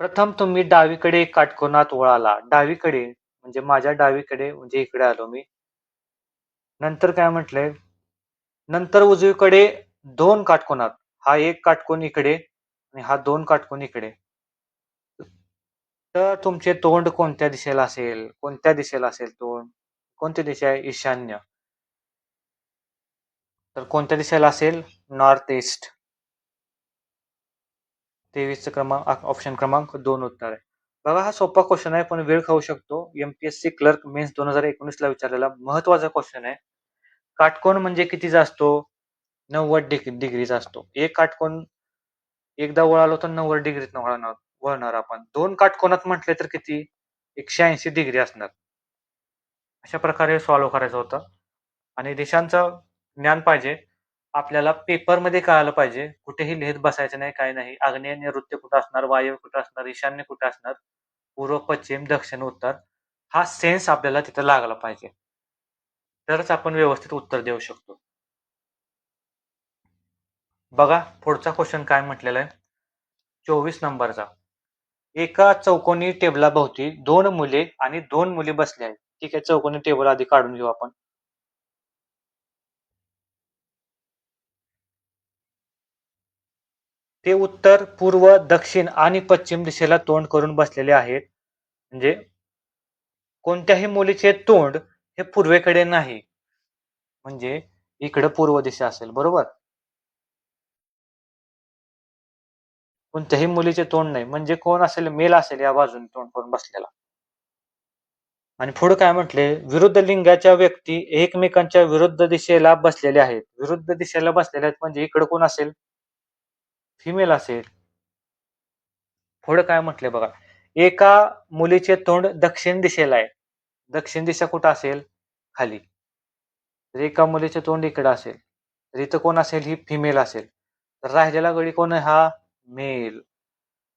प्रथम तुम्ही डावीकडे काटकोनात वळाला. डावीकडे म्हणजे माझ्या डावीकडे म्हणजे इकडे आलो मी. नंतर काय म्हटलंय? नंतर उजवीकडे 2 काटकोनात. हा एक काटकोन इकडे आणि हा 2 काटकोन इकडे. तर तुमचे तोंड कोणत्या दिशेला असेल? कोणत्या दिशेला असेल तोंड? कोणती दिशा आहे? ईशान्य. तर कोणत्या दिशेला असेल? North east. 23 क्रमांक ऑप्शन क्रमांक 2 उत्तर आहे. बघा हा सोपा क्वेश्चन आहे पण वेळ खाऊ शकतो. एमपीएससी क्लर्क मेन्स 2019 ला विचारलेला महत्वाचा क्वेश्चन आहे. काटकोन म्हणजे कितीचा असतो? 90 डिग्रीचा असतो. एक काटकोन एकदा वळालो तर 90 डिग्रीत वळणार आपण. 2 काटकोनात म्हटले तर किती? 180 डिग्री असणार. अशा प्रकारे सॉल्व्ह करायचं होतं. आणि दिशांचं ज्ञान पाहिजे. आपल्याला पेपरमध्ये कळालं पाहिजे. कुठेही लिहित बसायचं नाही, काही नाही. आग्नेय नैऋत्य कुठं असणार, वायव्य कुठं असणार, ईशान्य कुठं असणार, पूर्व, पश्चिम, दक्षिण, उत्तर हा सेन्स आपल्याला तिथं लागला पाहिजे. तरच आपण व्यवस्थित उत्तर देऊ शकतो. बघा पुढचा क्वेश्चन काय म्हटलेला आहे? 24 नंबरचा. एका चौकोनी टेबलाभोवती 2 मुले आणि 2 मुली बसल्या आहेत. ठीक आहे, चौकोनी टेबल आधी काढून घेऊ आपण. ते उत्तर, पूर्व, दक्षिण आणि पश्चिम दिशेला तोंड करून बसलेले आहेत. म्हणजे कोणत्याही मुलीचे तोंड हे पूर्वेकडे नाही. म्हणजे इकडे पूर्व दिशा असेल, बरोबर? कोणत्याही मुलीचे तोंड नाही. म्हणजे कोण असेल? मेल असेल या बाजूने तोंड करून बसलेला. आणि पुढे काय म्हटले? विरुद्ध लिंगाच्या व्यक्ती एकमेकांच्या विरुद्ध दिशेला बसलेल्या आहेत. विरुद्ध दिशेला बसलेल्या आहेत म्हणजे इकडे कोण असेल? फिमेल असेल. पुढे काय म्हटले बघा? एका मुलीचे तोंड दक्षिण दिशेला आहे. दक्षिण दिशा कुठं असेल? खाली. तर एका मुलीचे तोंड इकडं असेल. तर इथं कोण असेल? ही फिमेल असेल. तर राहिलेला गडी कोण आहे? हा मेल.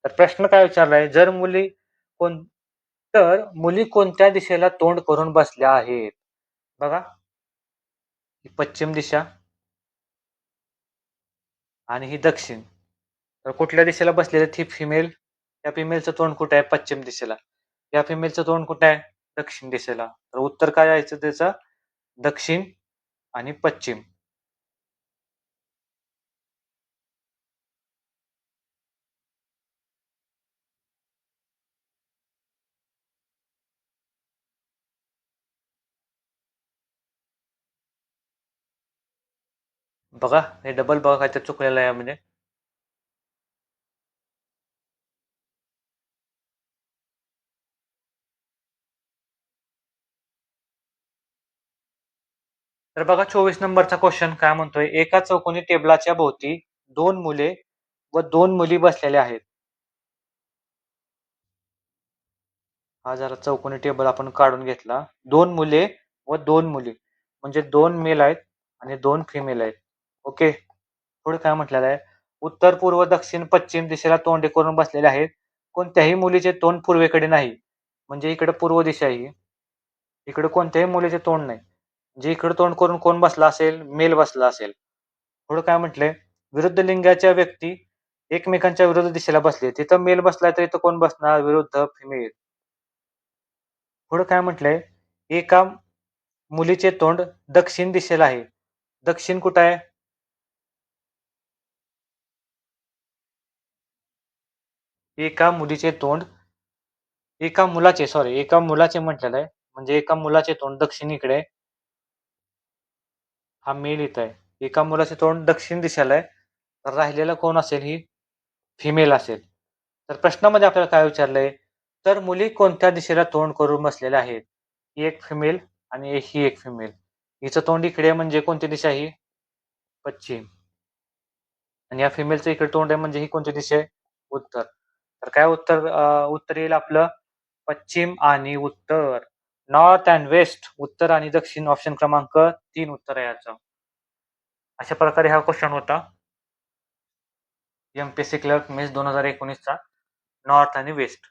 तर प्रश्न काय विचारलाय? तर मुली कोणत्या दिशेला तोंड करून बसल्या आहेत? बघा, ही पश्चिम दिशा आणि ही दक्षिण. तर कुठल्या दिशेला बसलेले ही फिमेल? या फिमेलचं तोंड कुठे आहे? पश्चिम दिशेला. या फिमेलचं तोंड कुठे आहे? दक्षिण दिशेला. तर उत्तर काय यायचं त्याचं? दक्षिण आणि पश्चिम. बघा हे डबल बघा काहीतरी चुकलेलं आहे यामध्ये. तर बघा 24 नंबरचा क्वेश्चन काय म्हणतोय, एका चौकोनी टेबलाच्या भोवती 2 मुले व 2 मुली बसलेल्या आहेत. हा जरा चौकोनी टेबल आपण काढून घेतला. 2 मुले व 2 मुली म्हणजे 2 मेल आहेत आणि 2 फिमेल आहेत. ओके. पुढे काय म्हटलेलं आहे, उत्तर, पूर्व, दक्षिण, पश्चिम दिशेला तोंड करून बसलेले आहेत. कोणत्याही मुलीचे तोंड पूर्वेकडे नाही. म्हणजे इकडे पूर्व दिशा आहे. इकडे कोणत्याही मुलीचे तोंड नाही. जे इकडे तोंड करून कोण बसला असेल, मेल बसला असेल. पुढे काय म्हटलंय, विरुद्ध लिंगाच्या व्यक्ती एकमेकांच्या विरुद्ध दिशेला बसले. तिथं मेल बसलाय तर इथं कोण बसणार, विरुद्ध फिमेल. पुढे काय म्हटलंय, एका मुलीचे तोंड दक्षिण दिशेला आहे. दक्षिण कुठं आहे? एका मुलीचे तोंड एका मुलाचे म्हटलेलं आहे. म्हणजे एका मुलाचे तोंड दक्षिणेकडे आहे. हा मेल इथं आहे. एका मुलाचे तोंड दक्षिण दिशेला आहे. तर राहिलेला कोण असेल, ही फिमेल असेल. तर प्रश्नामध्ये आपल्याला काय विचारलंय, तर मुली कोणत्या दिशेला तोंड करून बसलेल्या आहेत? ही एक फिमेल आणि ही एक फिमेल. हिचं तोंड इकडे आहे म्हणजे कोणती दिशा ही? पश्चिम. आणि या फिमेलचं इकडे तोंड आहे म्हणजे ही कोणती दिशा आहे? उत्तर. तर काय उत्तर येईल आपलं पश्चिम आणि उत्तर. नॉर्थ अँड वेस्ट, उत्तर आणि दक्षिण, ऑप्शन क्रमांक 3 उत्तर आहे याचं. अशा प्रकारे हा क्वेश्चन होता एमपीएससी क्लर्क मेन्स 2019चा, नॉर्थ आणि वेस्ट.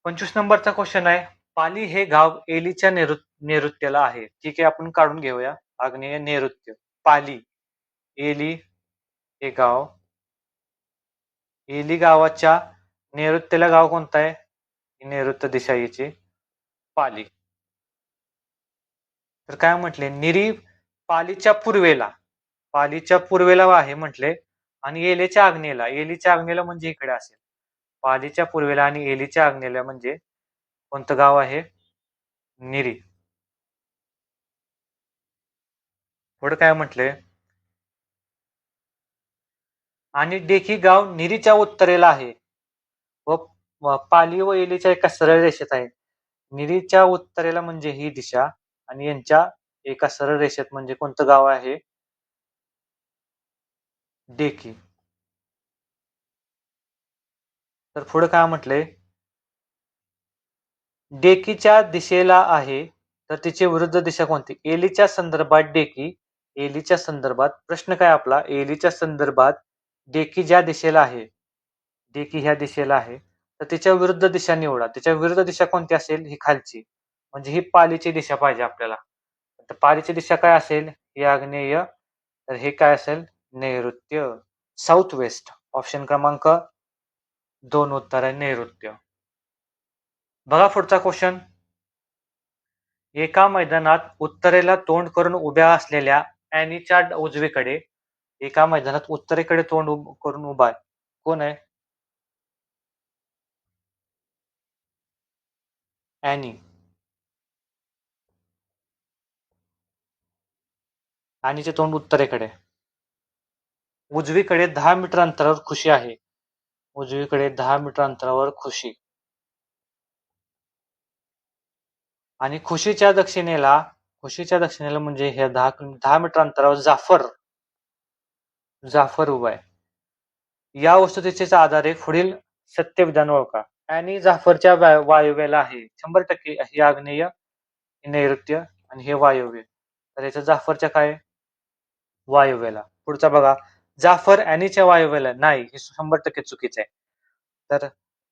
25 नंबरचा क्वेश्चन आहे, पाली हे गाव एलीच्या नैऋत्याला आहे. ठीक आहे, आपण काढून घेऊया. आग्नेय नैऋत्य पाली, एली हे गाव, एली गावाच्या नैऋत्याला गाव कोणतं आहे? नैऋत्य दिशा हिची पाली. तर काय म्हटले, निरी पालीच्या पूर्वेला आहे म्हटले आणि एलीच्या आग्नेयेला म्हणजे इकडे असेल. पालीच्या पूर्वेला आणि एलीच्या आग्नेयेला म्हणजे कोणतं गाव आहे? निरी. पुढे काय म्हटले, आणि डेकी गाव निरीच्या उत्तरेला आहे व पाली व एलीच्या एका सरळ रेषेत आहे. निरीच्या उत्तरेला म्हणजे ही दिशा आणि यांच्या एका सरळ रेषेत म्हणजे कोणतं गाव आहे? डेकी. तर पुढे काय म्हटले, डेकीच्या दिशेला आहे तर तिची विरुद्ध दिशा कोणती? एलीच्या संदर्भात प्रश्न काय आपला, एलीच्या संदर्भात डेकी ज्या दिशेला आहे, डेकी ह्या दिशेला आहे तर तिच्या विरुद्ध दिशा निवडा. तिच्या विरुद्ध दिशा कोणती असेल? ही खालची. म्हणजे ही पालीची दिशा पाहिजे आपल्याला. तर पालीची दिशा काय असेल? ही आग्नेय. तर हे काय असेल? नैऋत्य, साऊथ वेस्ट. ऑप्शन क्रमांक 2 उत्तर आहे नैऋत्य. बघा पुढचा क्वेश्चन, एका मैदानात उत्तरेला तोंड करून उभ्या असलेल्या ॲनीच्या उजवीकडे, एका मैदानात उत्तरेकडे तोंड करून उभा आहे. कोण आहे? ॲनी. ॲनीचे तोंड उत्तरेकडे. उजवीकडे 10 मीटर अंतरावर खुशी आहे. उजवीकडे 10 मीटर अंतरावर खुशी. आणि खुशीच्या दक्षिणेला म्हणजे हे 10 मीटर अंतरावर जाफर उभा आहे. या वस्तुस्थितीच्या आधारे पुढील सत्य विधान ओळखा. आणि जाफरच्या वायव्याला आहे. 100% हे आग्नेय, हे नैऋत्य आणि हे वायव्य. तर याचं जाफरच्या काय? वायव्याला. पुढचा बघा, जाफर ॲनीच्या वायव्याला नाही, हे 100% चुकीचं आहे. तर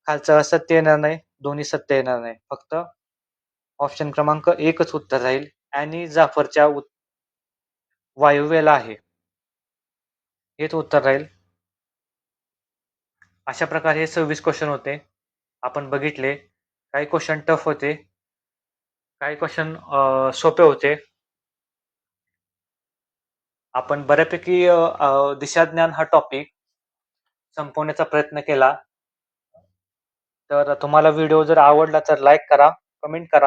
खालचं सत्य येणार नाही, दोन्ही सत्य येणार नाही. फक्त ऑप्शन क्रमांक 1च उत्तर राहील. ॲनी जाफरच्या वायव्याला आहे, हेच उत्तर राहील. अशा प्रकारे हे 26 क्वेश्चन होते. आपण बघितले. काही क्वेश्चन टफ होते, काही क्वेश्चन सोपे होते. आपण बऱ्यापैकी दिशाज्ञान हा टॉपिक संपवण्याचा प्रयत्न केला. तर तुम्हाला व्हिडिओ जर आवडला तर लाईक करा, कमेंट करा.